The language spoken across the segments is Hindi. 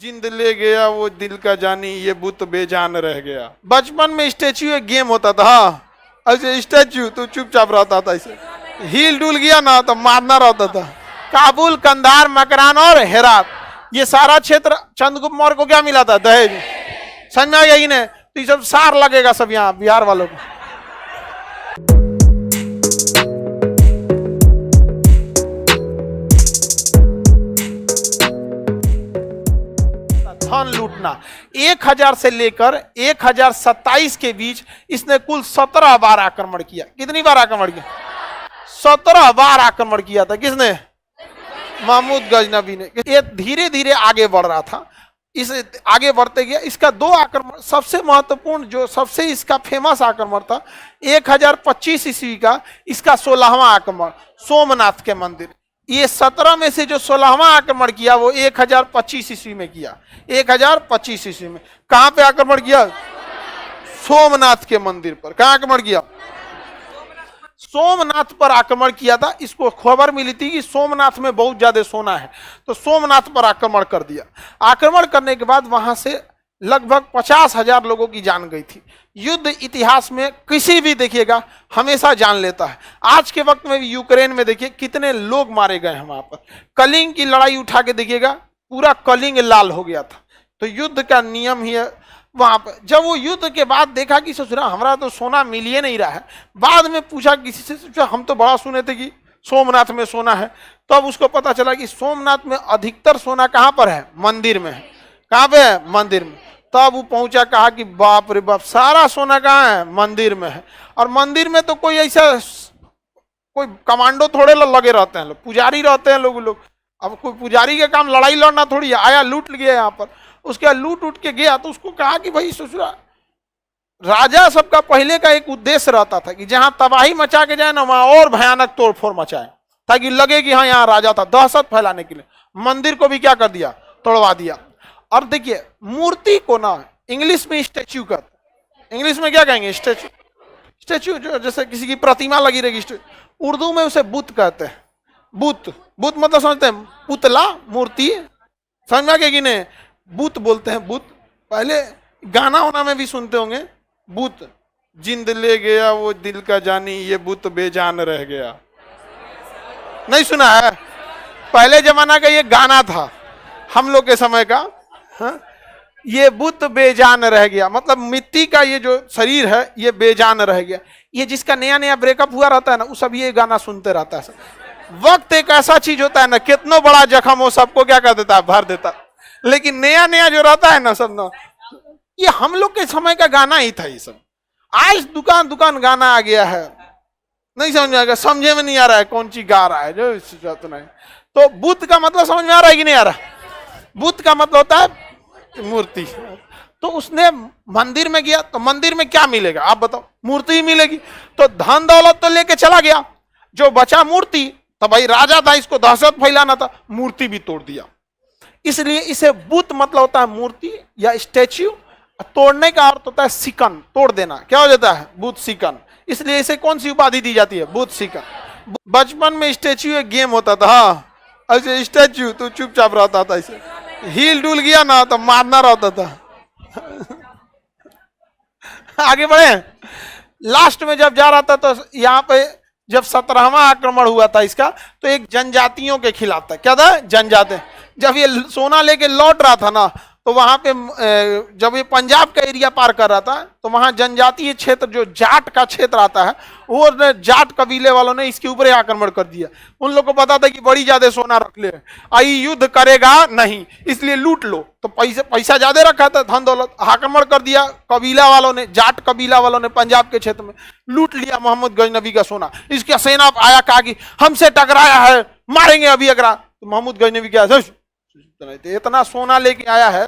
जिंद ले गया वो दिल का जानी, ये बुत बेजान रह गया। बचपन में स्टैच्यू एक गेम होता था, ऐसे स्टैच्यू तो चुपचाप रहता था, ऐसे हील डुल गया ना तो मारना रहता था। काबुल, कंधार, मकरान और हेरात, ये सारा क्षेत्र चंद्रगुप्त मौर्य को क्या मिला था? दहेज। समझ में आ गया? इन्हें तो ये सब सार लगेगा सब यहाँ बिहार वालों को। धन लूटना 1000 से लेकर 1027 के बीच इसने कुल 17 बार आक्रमण किया। कितनी बार आक्रमण किया? 17 बार आक्रमण किया था। किसने? महमूद गजनवी ने। ये धीरे धीरे आगे बढ़ रहा था, इस आगे बढ़ते गया। इसका 2 आक्रमण, सबसे महत्वपूर्ण जो सबसे इसका फेमस आक्रमण था 1025 ईस्वी का, इसका 16वां आक्रमण सोमनाथ के मंदिर। ये 17 में से जो 16वां आक्रमण किया वो 1025 ईस्वी में किया। 1025 ईस्वी में कहां पे आक्रमण किया? सोमनाथ के मंदिर पर। कहां आक्रमण किया? सोमनाथ पर आक्रमण किया था। इसको खबर मिली थी कि सोमनाथ में बहुत ज्यादा सोना है, तो सोमनाथ पर आक्रमण कर दिया। आक्रमण करने के बाद वहां से लगभग 50,000 लोगों की जान गई थी। युद्ध इतिहास में किसी भी देखिएगा हमेशा जान लेता है। आज के वक्त में भी यूक्रेन में देखिए कितने लोग मारे गए हैं। वहां पर कलिंग की लड़ाई उठा के देखिएगा, पूरा कलिंग लाल हो गया था। तो युद्ध का नियम ही है। वहां पर जब वो युद्ध के बाद देखा कि ससुरा हमारा तो सोना मिल ही नहीं रहा है, बाद में पूछा किसी से, हम तो बड़ा सुने थे कि सोमनाथ में सोना है। तो अब उसको पता चला कि सोमनाथ में अधिकतर सोना कहां पर है? मंदिर में है। कहां पे है? मंदिर में। तब वो पहुंचा, कहा कि बाप रे बाप, सारा सोना कहां है? मंदिर में है। और मंदिर में तो कोई ऐसा कोई कमांडो थोड़े लगे रहते हैं, लोग पुजारी रहते हैं लोग। अब कोई पुजारी का काम लड़ाई लड़ना थोड़ी है। आया, लूट गया यहाँ पर। उसके बाद लूट उठ के गया तो उसको कहा कि भाई ससुरा, राजा सबका पहले का एक उद्देश्य रहता था कि जहां तबाही मचा के जाए ना वहां और भयानक तोड़फोड़ मचाए, ताकि लगे कि हाँ यहाँ राजा था, दहशत फैलाने के लिए। मंदिर को भी क्या कर दिया? तोड़वा दिया। और देखिए मूर्ति को ना इंग्लिश में स्टैच्यू कहते। इंग्लिश में क्या कहेंगे? स्टैच्यू। स्टैच्यू जो जैसे किसी की प्रतिमा लगी रहेगी, उर्दू में उसे बुत कहते हैं। बुत, बुत मतलब समझते हैं? पुतला, मूर्ति। समझ में आ गया कि नहीं? बुत बोलते हैं, बुत। पहले गाना वाना में भी सुनते होंगे, बुत जिंद ले गया वो दिल का जानी, ये बुत बेजान रह गया। नहीं सुना है? पहले जमाना का ये गाना था हम लोग के समय का। हाँ? ये बुत बेजान रह गया मतलब मिट्टी का ये जो शरीर है ये बेजान रह गया। ये जिसका नया नया ब्रेकअप हुआ रहता है ना, वो सब ये गाना सुनते रहता है। वक्त एक ऐसा चीज होता है ना, कितना बड़ा जख्म हो सबको क्या कर देता है? भर देता। लेकिन नया नया जो रहता है ना सब ना, ये हम लोग के समय का गाना ही था। ये सब आज दुकान दुकान गाना आ गया है, नहीं समझ में आएगा, समझे में नहीं आ रहा है कौन सी गा रहा है जो नहीं। तो बुत का मतलब समझ में आ रहा है कि नहीं आ रहा? बुत का मतलब होता है मूर्ति। तो उसने मंदिर में गया तो मंदिर में क्या मिलेगा आप बताओ? मूर्ति ही मिलेगी। तो धन दौलत तो लेके चला गया, जो बचा मूर्ति। तो भाई राजा था, इसको दहशत फैलाना था, मूर्ति भी तोड़ दिया। इसलिए इसे बुत मतलब होता है मूर्ति या स्टैच्यू। तोड़ने का अर्थ होता है सिकन, तोड़ देना। क्या हो जाता है? बुत सिकन। इसलिए इसे कौन सी उपाधि दी जाती है? बुत सिकन। बचपन में स्टैच्यू एक गेम होता था, ऐसे स्टैच्यू तो चुपचाप रहता था, ऐसे हील डुल गया ना तो मारना रहता था। आगे बढ़े। लास्ट में जब जा रहा था तो यहाँ पे जब 17वां आक्रमण हुआ था इसका, तो एक जनजातियों के खिलाफ था। क्या था? जनजाति। जब ये सोना लेके लौट रहा था ना, तो वहां पे जब ये पंजाब का एरिया पार कर रहा था, तो वहां जनजातीय क्षेत्र जो जाट का क्षेत्र आता है, वो जाट कबीले वालों ने इसके ऊपर आक्रमण कर दिया। उन लोगों को पता था कि बड़ी ज्यादा सोना रख ले, आई युद्ध करेगा नहीं, इसलिए लूट लो। तो पैसा ज्यादा रखा था, धन दौलत। आक्रमण कर दिया कबीला वालों ने, जाट कबीला वालों ने पंजाब के क्षेत्र में लूट लिया मोहम्मद गजनवी का सोना। इसका सेना आया, कहा कि हमसे टकराया है, मारेंगे अभी अगरा। तो मोहम्मद गजनवी क्या इतना सोना लेके आया है,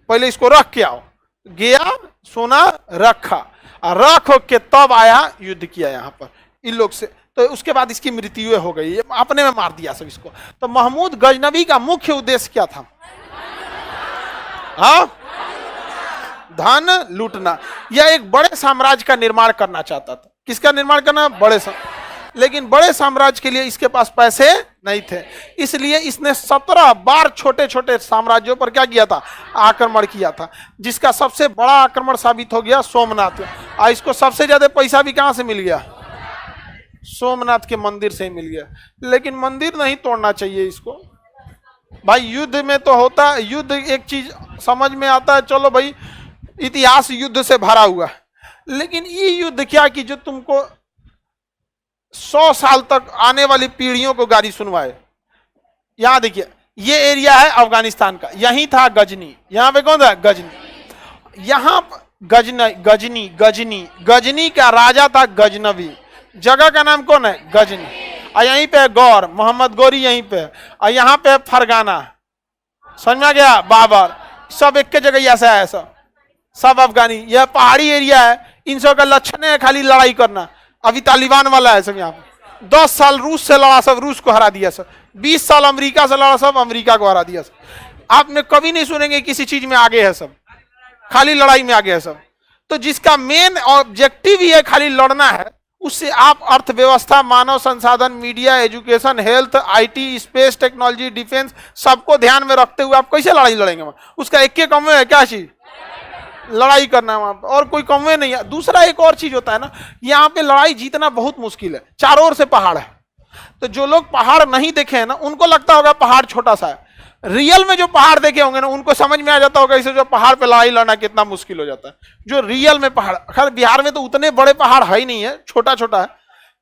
पहले इसको रख के आओ। गया, सोना रखा, और रख के तब आया, युद्ध किया यहाँ पर इन लोग से। तो उसके बाद इसकी मृत्यु हो गई, अपने में मार दिया सब इसको। तो महमूद गजनवी का मुख्य उद्देश्य क्या था? हाँ, धन लूटना। यह एक बड़े साम्राज्य का निर्माण करना चाहता था। किसका निर्माण करना? बड़े लेकिन बड़े साम्राज्य के लिए इसके पास पैसे नहीं थे, इसलिए इसने 17 बार छोटे छोटे साम्राज्यों पर क्या किया था, आक्रमण किया था, जिसका सबसे बड़ा आक्रमण साबित हो गया सोमनाथ। और इसको सबसे ज्यादा पैसा भी कहां से मिल गया, सोमनाथ के मंदिर से ही मिल गया। लेकिन मंदिर नहीं तोड़ना चाहिए इसको भाई, युद्ध में तो होता है, युद्ध एक चीज समझ में आता है, चलो भाई इतिहास युद्ध से भरा हुआ है, लेकिन ये युद्ध क्या कि जो तुमको 100 साल तक आने वाली पीढ़ियों को गाली सुनवाए। यहां देखिए ये एरिया है अफगानिस्तान का, यहीं था गजनी, यहां पे कौन था गजनी, यहां गजनी गजनी गजनी का राजा था गजनवी, जगह का नाम कौन है गजनी, और यहीं पे गौर मोहम्मद गौरी यहीं पे, और यहाँ पे फरगाना, समझ में आ गया, बाबर, सब एक के जगह ऐसा है, सब अफगानी। यह पहाड़ी एरिया है, इन सब का लक्षण है खाली लड़ाई करना। अभी तालिबान वाला है सब यहाँ पे, 10 साल रूस से लड़ा, सब रूस को हरा दिया, सब 20 साल अमेरिका से लड़ा, सब अमेरिका को हरा दिया। सब आपने कभी नहीं सुनेंगे किसी चीज में आगे है, सब खाली लड़ाई में आगे है सब। तो जिसका मेन ऑब्जेक्टिव ही है खाली लड़ना है, उससे आप अर्थव्यवस्था, मानव संसाधन, media, education, health, IT, space technology, defence, सबको ध्यान में रखते हुए आप कैसे लड़ाई लड़ेंगे? उसका एक के कम है क्या चीज, लड़ाई करना वहां पर, और कोई कम नहीं है। दूसरा एक और चीज होता है ना, यहाँ पे लड़ाई जीतना बहुत मुश्किल है, चारों ओर से पहाड़ है। तो जो लोग पहाड़ नहीं देखे हैं ना, उनको लगता होगा पहाड़ छोटा सा है, रियल में जो पहाड़ देखे होंगे ना, उनको समझ में आ जाता होगा इसे जो पहाड़ पे लड़ाई लड़ना कितना मुश्किल हो जाता है। जो रियल में पहाड़, खैर बिहार में तो उतने बड़े पहाड़ है ही नहीं है, छोटा छोटा है,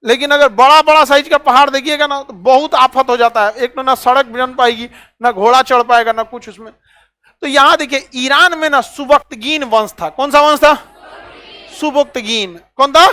लेकिन अगर बड़ा बड़ा साइज का पहाड़ देखिएगा ना तो बहुत आफत हो जाता है। एक तो ना सड़क बन पाएगी, ना घोड़ा चढ़ पाएगा, ना कुछ उसमें। तो यहां देखिए ईरान में ना सुबक्तगीन वंश था। कौन सा वंश था? सुबक्तगीन। कौन था?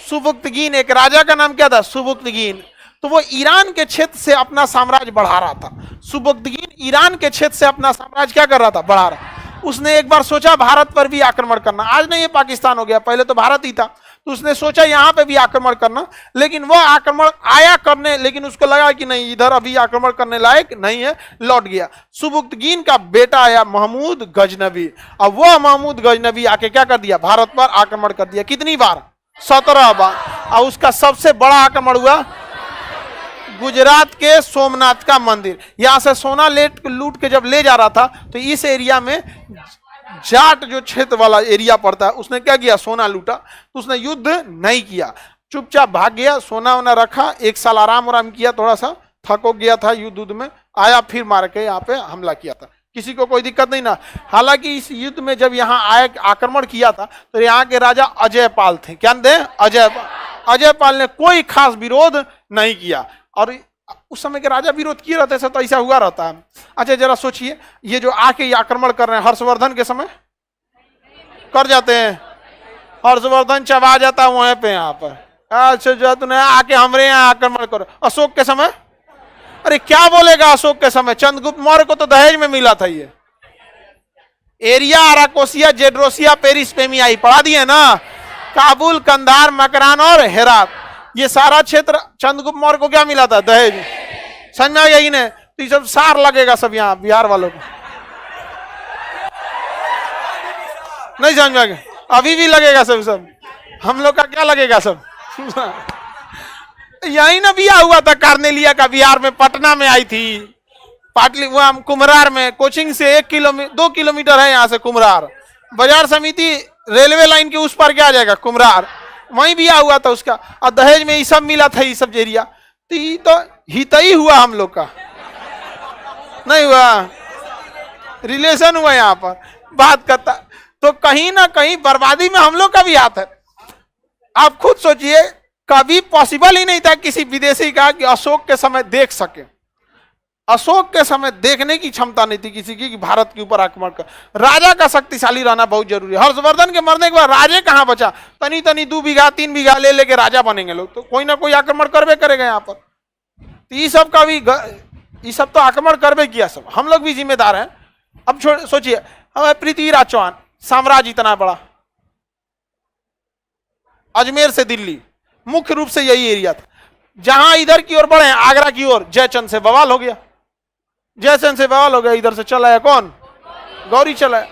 सुबक्तगीन। एक राजा का नाम क्या था? सुबक्तगीन। तो वो ईरान के क्षेत्र से अपना साम्राज्य बढ़ा रहा था। सुबक्तगीन ईरान के क्षेत्र से अपना साम्राज्य क्या कर रहा था? बढ़ा रहा। उसने एक बार सोचा भारत पर भी आक्रमण करना। आज नहीं ये पाकिस्तान हो गया, पहले तो भारत ही था। तो उसने सोचा यहां पे भी आक्रमण करना, लेकिन वो आक्रमण आया करने, लेकिन उसको लगा कि नहीं इधर अभी आक्रमण करने लायक नहीं है, लौट गया। सुबक्तगीन का बेटा आया महमूद गजनवी। अब वो महमूद गजनवी आके क्या कर दिया? भारत पर आक्रमण कर दिया। कितनी बार? 17 बार। और उसका सबसे बड़ा आक्रमण हुआ गुजरात के सोमनाथ का मंदिर। यहां से सोना लूट के जब ले जा रहा था, तो इस एरिया में जाट जो क्षेत्र वाला एरिया पड़ता है, उसने क्या किया? सोना लूटा। तो उसने युद्ध नहीं किया, चुपचाप भाग गया, सोना वोना रखा, 1 साल आराम किया, थोड़ा सा थक हो गया था युद्ध में, आया फिर मार के यहाँ पे हमला किया था। किसी को कोई दिक्कत नहीं ना। हालांकि इस युद्ध में जब यहाँ आए आक्रमण किया था, तो यहाँ के राजा अजयपाल थे। क्या थे? अजयपाल ने कोई खास विरोध नहीं किया। और उस समय के राजा विरोध किए रहते थे, तो ऐसा हुआ रहता है। अच्छा जरा सोचिए, ये जो आके ये आक्रमण कर रहे हैं, हर्षवर्धन के समय कर जाते हैं, हर्षवर्धन चबा जाता है वहां पे, यहाँ पर। अच्छा जो तूने आके हमारे यहाँ आक्रमण करो। अशोक के समय, अरे क्या बोलेगा अशोक के समय? चंद्रगुप्त मौर्य को तो दहेज में मिला था ये एरिया, अराकोसिया, जेड्रोसिया, पेरिस, पेमियाई, पढ़ा दिए ना। काबुल, कंधार, मकरान और हेरात, ये सारा क्षेत्र चंद्रगुप्त मौर्य को क्या मिला था? दहेज। समझ में आ गया ही नहीं? तो ये सब सार लगेगा सब यहाँ बिहार वालों को, नहीं समझ में आ गया? अभी भी लगेगा सब हम लोग का क्या लगेगा सब यही ना बिया हुआ था कार्नेलिया का, बिहार में, पटना में आई थी, पाटली वहां कुम्हरार में। कोचिंग से 2 किलोमीटर है यहाँ से कुम्हरार। बाजार समिति रेलवे लाइन के उस पर क्या आ जाएगा? कुम्हरार। वहीं बिया हुआ था उसका, और दहेज में ये सब मिला था, ये सब एरिया। तो ये तो हितई हुआ हम लोग का, नहीं हुआ? रिलेशन हुआ यहाँ पर बात करता। तो कहीं ना कहीं बर्बादी में हम लोग का भी हाथ है। आप खुद सोचिए, कभी पॉसिबल ही नहीं था किसी विदेशी का कि अशोक के समय देख सके। अशोक के समय देखने की क्षमता नहीं थी किसी की कि भारत के ऊपर आक्रमण कर। राजा का शक्तिशाली रहना बहुत जरूरी है। हर्षवर्धन के मरने के बाद राजे कहां बचा? तनी 2 बीघा 3 बीघा ले लेके राजा बनेंगे लोग, तो कोई ना कोई आक्रमण करवे करेगा यहाँ पर। तो ये सब का भी, ये सब तो आक्रमण करवे किया सब, हम लोग भी जिम्मेदार हैं। अब सोचिए, हमें पृथ्वीराज चौहान, साम्राज्य इतना बड़ा, अजमेर से दिल्ली, मुख्य रूप से यही एरिया था। जहां इधर की ओर बढ़े, आगरा की ओर, जयचंद से बवाल हो गया। जयचंद से बवाल हो गया, इधर से चला है कौन? गौरी चला है।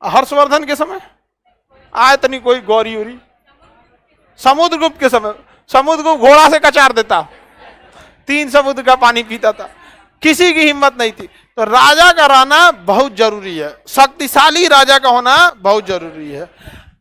हर्षवर्धन के समय आए तनी कोई गौरी उरी। समुद्रगुप्त के समय, समुद्र को घोड़ा से कचार देता, 3 समुद्र का पानी पीता था, किसी की हिम्मत नहीं थी। तो राजा का रहना बहुत जरूरी है, शक्तिशाली राजा का होना बहुत जरूरी है।